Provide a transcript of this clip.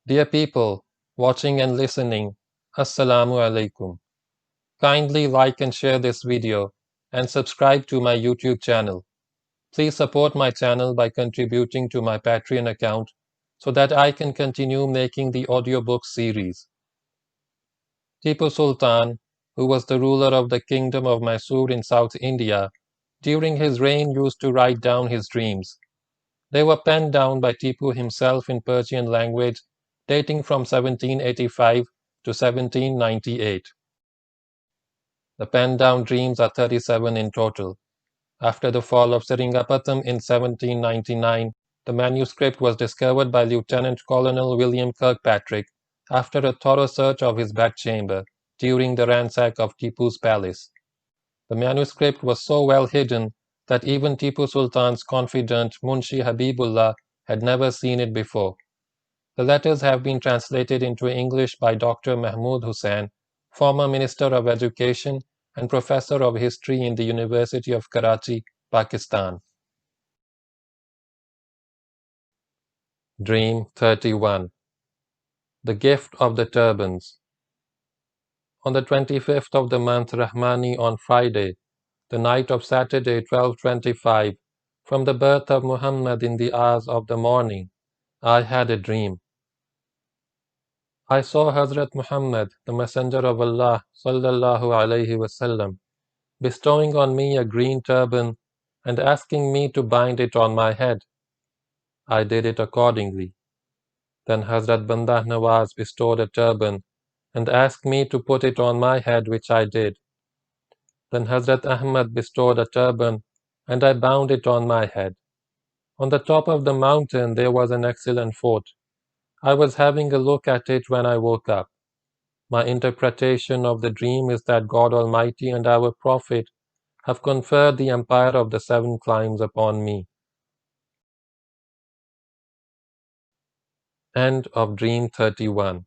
Dear people, watching and listening, Assalamu alaikum. Kindly like and share this video and subscribe to my YouTube channel. Please support my channel by contributing to my Patreon account so that I can continue making the audiobook series. Tipu Sultan, who was the ruler of the kingdom of Mysore in South India, during his reign used to write down his dreams. They were penned down by Tipu himself in Persian language dating from 1785 to 1798. The penned down dreams are 37 in total. After the fall of Seringapatam in 1799, the manuscript was discovered by Lieutenant Colonel William Kirkpatrick after a thorough search of his bedchamber during the ransack of Tipu's palace. The manuscript was so well hidden that even Tipu Sultan's confidant Munshihabibullah had never seen it before. The letters have been translated into English by Dr. Mahmood Hussain, former Minister of Education and Professor of History in the University of Karachi, Pakistan. Dream 31. The Gift of the Turbans. On the 25th of the month Rahmani on Friday, the night of Saturday 1225, from the birth of Muhammad in the hours of the morning, I had a dream. I saw Hazrat Muhammad, the Messenger of Allah, sallallahu alayhi wasallam, bestowing on me a green turban and asking me to bind it on my head. I did it accordingly. Then Hazrat Bandah Nawaz bestowed a turban and asked me to put it on my head, which I did. Then Hazrat Ahmad bestowed a turban and I bound it on my head. On the top of the mountain there was an excellent fort. I was having a look at it when I woke up. My interpretation of the dream is that God Almighty and our Prophet have conferred the empire of the 7 climes upon me. End of Dream 31.